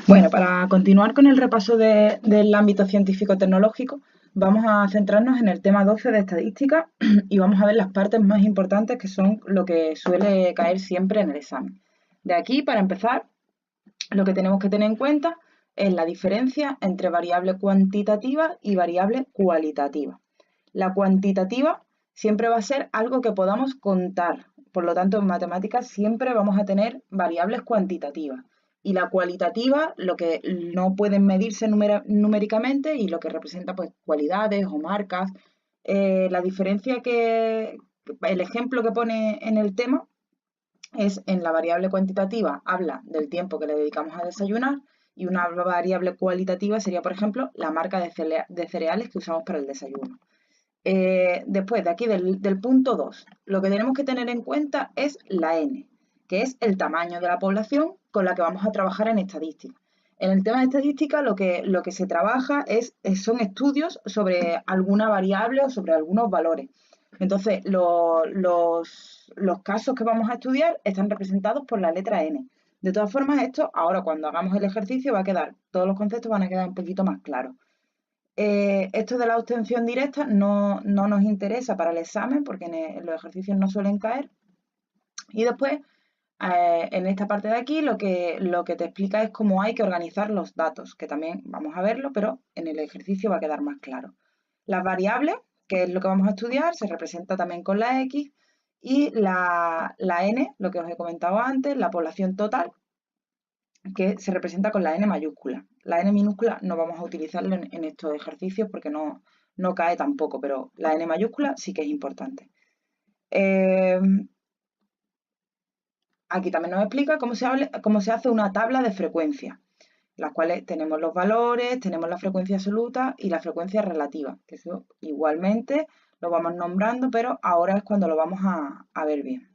Bueno, para continuar con el repaso del ámbito científico-tecnológico, vamos a centrarnos en el tema 12 de estadística y vamos a ver las partes más importantes que son lo que suele caer siempre en el examen. De aquí, para empezar, lo que tenemos que tener en cuenta es la diferencia entre variable cuantitativa y variable cualitativa. La cuantitativa siempre va a ser algo que podamos contar, por lo tanto en matemáticas siempre vamos a tener variables cuantitativas. Y la cualitativa, lo que no pueden medirse numéricamente y lo que representa pues cualidades o marcas. La diferencia el ejemplo que pone en el tema es en la variable cuantitativa, habla del tiempo que le dedicamos a desayunar y una variable cualitativa sería, por ejemplo, la marca de cereales que usamos para el desayuno. Después de aquí, del punto 2, lo que tenemos que tener en cuenta es la N, que es el tamaño de la población con la que vamos a trabajar en estadística. En el tema de estadística lo que se trabaja son estudios sobre alguna variable o sobre algunos valores. Entonces, los casos que vamos a estudiar están representados por la letra N. De todas formas, esto ahora cuando hagamos el ejercicio va a quedar, todos los conceptos van a quedar un poquito más claros. Esto de la obtención directa no nos interesa para el examen porque en los ejercicios no suelen caer. Y después, en esta parte de aquí, lo que te explica es cómo hay que organizar los datos, que también vamos a verlo, pero en el ejercicio va a quedar más claro. Las variables, que es lo que vamos a estudiar, se representa también con la X, y la N, lo que os he comentado antes, la población total, que se representa con la N mayúscula. La N minúscula no vamos a utilizarla en estos ejercicios porque no cae tampoco, pero la N mayúscula sí que es importante. Aquí también nos explica cómo se hace una tabla de frecuencia, las cuales tenemos los valores, tenemos la frecuencia absoluta y la frecuencia relativa, que eso igualmente lo vamos nombrando, pero ahora es cuando lo vamos a ver bien.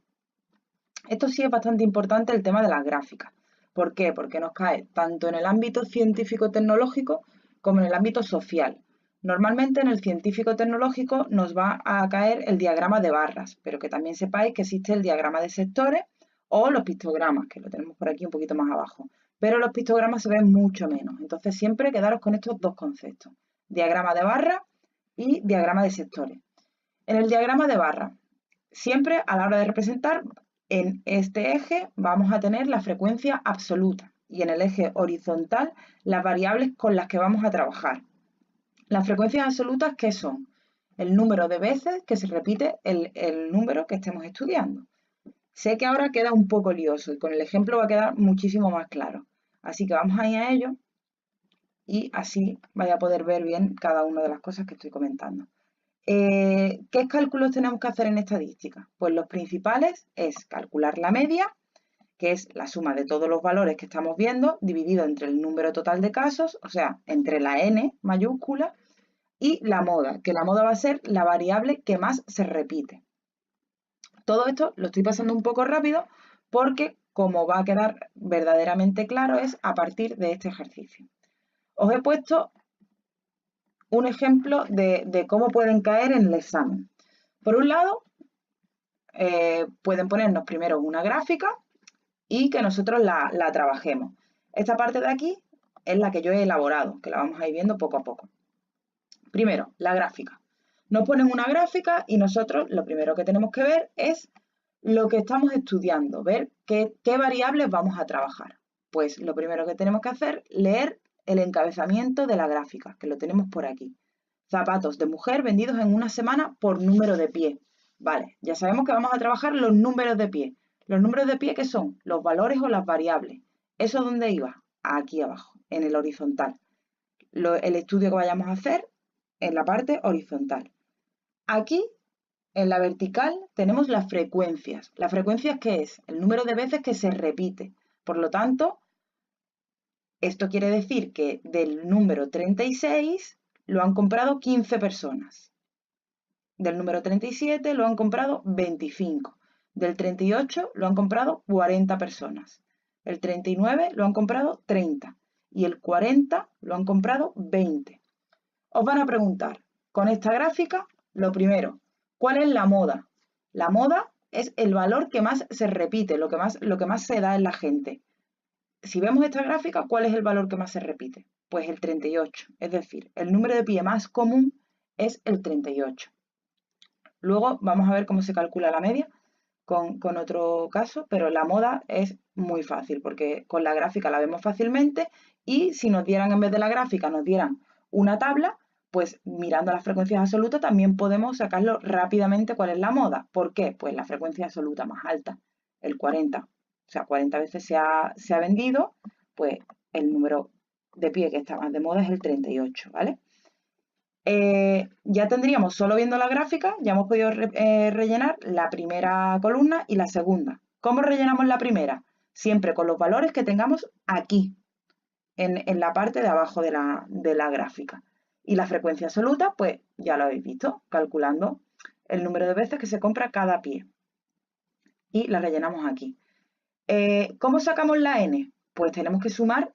Esto sí es bastante importante el tema de las gráficas. ¿Por qué? Porque nos cae tanto en el ámbito científico-tecnológico como en el ámbito social. Normalmente en el científico-tecnológico nos va a caer el diagrama de barras, pero que también sepáis que existe el diagrama de sectores o los pistogramas, que lo tenemos por aquí un poquito más abajo. Pero los pistogramas se ven mucho menos. Entonces siempre quedaros con estos dos conceptos. Diagrama de barras y diagrama de sectores. En el diagrama de barras, siempre a la hora de representar, en este eje vamos a tener la frecuencia absoluta y en el eje horizontal las variables con las que vamos a trabajar. Las frecuencias absolutas, ¿qué son? El número de veces que se repite el número que estemos estudiando. Sé que ahora queda un poco lioso y con el ejemplo va a quedar muchísimo más claro. Así que vamos a ir a ello y así vaya a poder ver bien cada una de las cosas que estoy comentando. ¿Qué cálculos tenemos que hacer en estadística? Pues los principales es calcular la media, que es la suma de todos los valores que estamos viendo, dividido entre el número total de casos, o sea, entre la n mayúscula, y la moda, que la moda va a ser la variable que más se repite. Todo esto lo estoy pasando un poco rápido porque, como va a quedar verdaderamente claro, es a partir de este ejercicio. Os he puesto un ejemplo de cómo pueden caer en el examen. Por un lado, pueden ponernos primero una gráfica y que nosotros la trabajemos. Esta parte de aquí es la que yo he elaborado, que la vamos a ir viendo poco a poco. Primero, la gráfica. Nos ponen una gráfica y nosotros lo primero que tenemos que ver es lo que estamos estudiando, ver qué variables vamos a trabajar. Pues lo primero que tenemos que hacer es leer el encabezamiento de la gráfica, que lo tenemos por aquí. Zapatos de mujer vendidos en una semana por número de pie. Vale, ya sabemos que vamos a trabajar los números de pie. ¿Los números de pie qué son? Los valores o las variables. ¿Eso dónde iba? Aquí abajo, en el horizontal. El estudio que vayamos a hacer en la parte horizontal. Aquí, en la vertical, tenemos las frecuencias. ¿Las frecuencias qué es? El número de veces que se repite. Por lo tanto, esto quiere decir que del número 36 lo han comprado 15 personas. Del número 37 lo han comprado 25. Del 38 lo han comprado 40 personas. El 39 lo han comprado 30. Y el 40 lo han comprado 20. Os van a preguntar, con esta gráfica, lo primero, ¿cuál es la moda? La moda es el valor que más se repite, lo que más se da en la gente. si vemos esta gráfica, ¿cuál es el valor que más se repite? Pues el 38, es decir, el número de pie más común es el 38. Luego vamos a ver cómo se calcula la media con otro caso, pero la moda es muy fácil porque con la gráfica la vemos fácilmente y si nos dieran en vez de la gráfica, nos dieran una tabla, pues mirando las frecuencias absolutas también podemos sacarlo rápidamente cuál es la moda. ¿Por qué? Pues la frecuencia absoluta más alta, el 40. O sea, 40 veces se ha vendido, pues el número de pie que está más de moda es el 38, ¿vale? Ya tendríamos, solo viendo la gráfica, ya hemos podido rellenar la primera columna y la segunda. ¿Cómo rellenamos la primera? Siempre con los valores que tengamos aquí, en la parte de abajo de la gráfica. Y la frecuencia absoluta, pues ya lo habéis visto, calculando el número de veces que se compra cada pie. Y la rellenamos aquí. ¿Cómo sacamos la n? Pues tenemos que sumar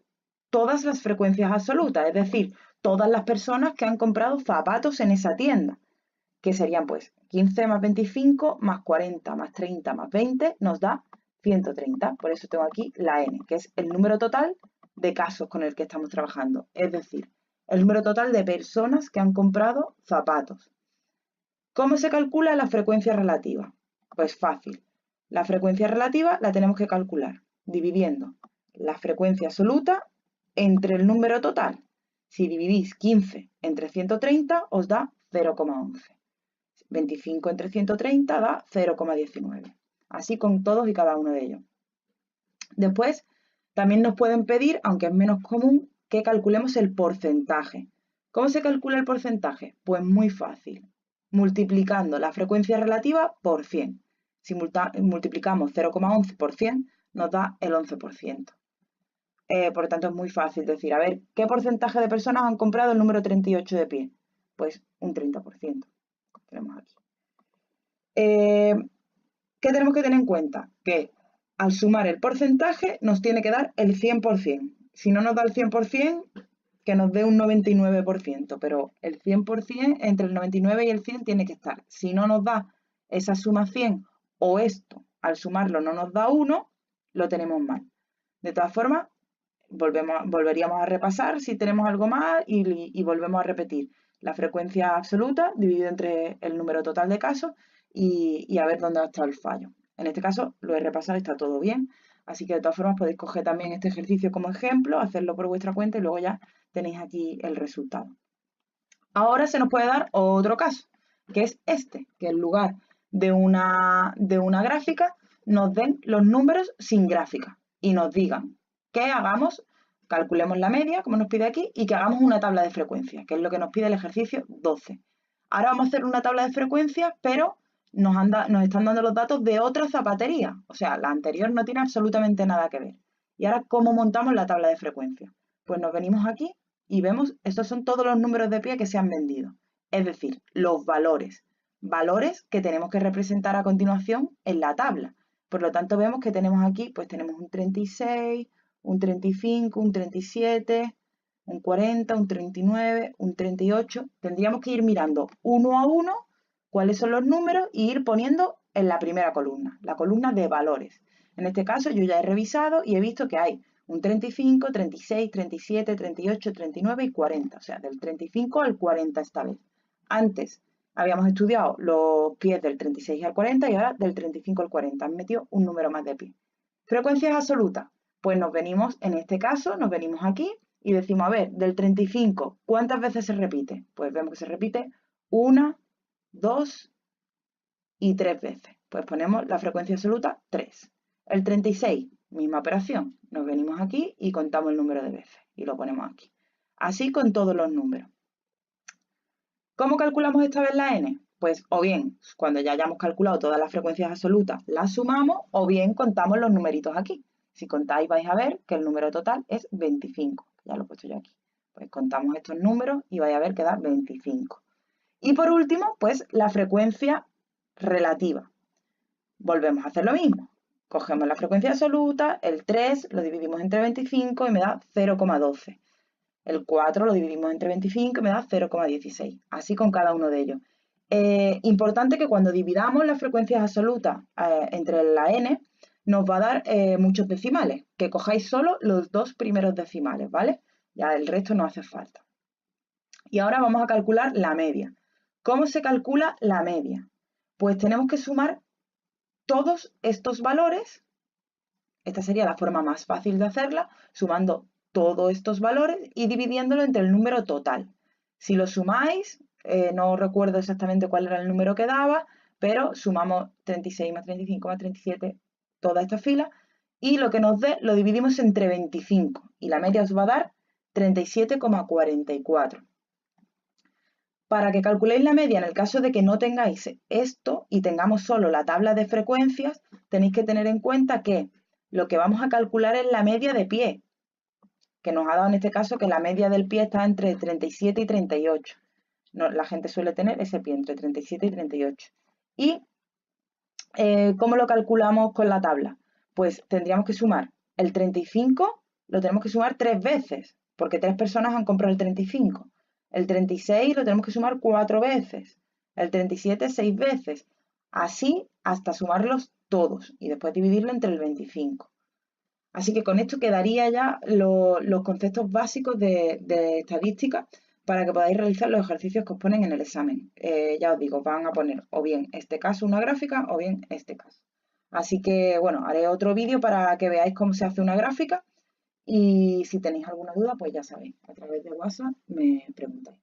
todas las frecuencias absolutas, es decir, todas las personas que han comprado zapatos en esa tienda, que serían pues 15 más 25 más 40 más 30 más 20 nos da 130. Por eso tengo aquí la n, que es el número total de casos con el que estamos trabajando, es decir, el número total de personas que han comprado zapatos. ¿Cómo se calcula la frecuencia relativa? Pues fácil. La frecuencia relativa la tenemos que calcular dividiendo la frecuencia absoluta entre el número total. Si dividís 15 entre 130 os da 0,11. 25 entre 130 da 0,19. Así con todos y cada uno de ellos. Después, también nos pueden pedir, aunque es menos común, que calculemos el porcentaje. ¿Cómo se calcula el porcentaje? Pues muy fácil. Multiplicando la frecuencia relativa por 100. Si multiplicamos 0,11 por 100, nos da el 11%. Por lo tanto, es muy fácil decir, a ver, ¿qué porcentaje de personas han comprado el número 38 de pie? Pues un 30%. Tenemos aquí. ¿Qué tenemos que tener en cuenta? Que al sumar el porcentaje nos tiene que dar el 100%. Si no nos da el 100%, que nos dé un 99%, pero el 100% entre el 99 y el 100 tiene que estar. Si no nos da esa suma 100 o esto, al sumarlo no nos da 1, lo tenemos mal. De todas formas, volveríamos a repasar si tenemos algo mal y volvemos a repetir la frecuencia absoluta dividido entre el número total de casos y a ver dónde ha estado el fallo. En este caso lo he repasado y está todo bien, así que de todas formas podéis coger también este ejercicio como ejemplo, hacerlo por vuestra cuenta y luego ya tenéis aquí el resultado. Ahora se nos puede dar otro caso, que es este, que en lugar de una gráfica nos den los números sin gráfica y nos digan que hagamos, calculemos la media, como nos pide aquí, y que hagamos una tabla de frecuencias, que es lo que nos pide el ejercicio 12. Ahora vamos a hacer una tabla de frecuencias, pero nos están dando los datos de otra zapatería. O sea, la anterior no tiene absolutamente nada que ver. Y ahora, ¿cómo montamos la tabla de frecuencias? Pues nos venimos aquí y vemos, estos son todos los números de pie que se han vendido. Es decir, los valores. Valores que tenemos que representar a continuación en la tabla. Por lo tanto, vemos que tenemos aquí, pues tenemos un 36, un 35, un 37, un 40, un 39, un 38. Tendríamos que ir mirando uno a uno cuáles son los números e ir poniendo en la primera columna, la columna de valores. En este caso yo ya he revisado y he visto que hay un 35, 36, 37, 38, 39 y 40. O sea, del 35 al 40 esta vez. Antes habíamos estudiado los pies del 36 al 40 y ahora del 35 al 40. Han metido un número más de pie. Frecuencias absolutas. Pues nos venimos, en este caso, nos venimos aquí y decimos, a ver, del 35, ¿cuántas veces se repite? Pues vemos que se repite 1, 2 y 3 veces. Pues ponemos la frecuencia absoluta 3. El 36, misma operación. Nos venimos aquí y contamos el número de veces y lo ponemos aquí. Así con todos los números. ¿Cómo calculamos esta vez la n? Pues o bien, cuando ya hayamos calculado todas las frecuencias absolutas, las sumamos o bien contamos los numeritos aquí. Si contáis vais a ver que el número total es 25. Ya lo he puesto yo aquí. Pues contamos estos números y vais a ver que da 25. Y por último, pues la frecuencia relativa. Volvemos a hacer lo mismo. Cogemos la frecuencia absoluta, el 3 lo dividimos entre 25 y me da 0,12. El 4 lo dividimos entre 25 y me da 0,16. Así con cada uno de ellos. Importante que cuando dividamos las frecuencias absolutas entre la n, nos va a dar muchos decimales, que cojáis solo los 2 primeros decimales, ¿vale? Ya el resto no hace falta. Y ahora vamos a calcular la media. ¿Cómo se calcula la media? Pues tenemos que sumar todos estos valores. Esta sería la forma más fácil de hacerla, sumando todos estos valores y dividiéndolo entre el número total. Si lo sumáis, no recuerdo exactamente cuál era el número que daba, pero sumamos 36 más 35 más 37, toda esta fila, y lo que nos dé lo dividimos entre 25, y la media os va a dar 37,44. Para que calculéis la media en el caso de que no tengáis esto y tengamos solo la tabla de frecuencias, tenéis que tener en cuenta que lo que vamos a calcular es la media de pie, que nos ha dado en este caso que la media del pie está entre 37 y 38. No, la gente suele tener ese pie entre 37 y 38. ¿Y cómo lo calculamos con la tabla? Pues tendríamos que sumar el 35, lo tenemos que sumar 3 veces, porque 3 personas han comprado el 35. El 36 lo tenemos que sumar 4 veces. El 37 6 veces. Así hasta sumarlos todos y después dividirlo entre el 25. Así que con esto quedaría ya los conceptos básicos de estadística para que podáis realizar los ejercicios que os ponen en el examen. Ya os digo, van a poner o bien este caso una gráfica o bien este caso. Así que bueno, haré otro vídeo para que veáis cómo se hace una gráfica y si tenéis alguna duda, pues ya sabéis, a través de WhatsApp me preguntáis.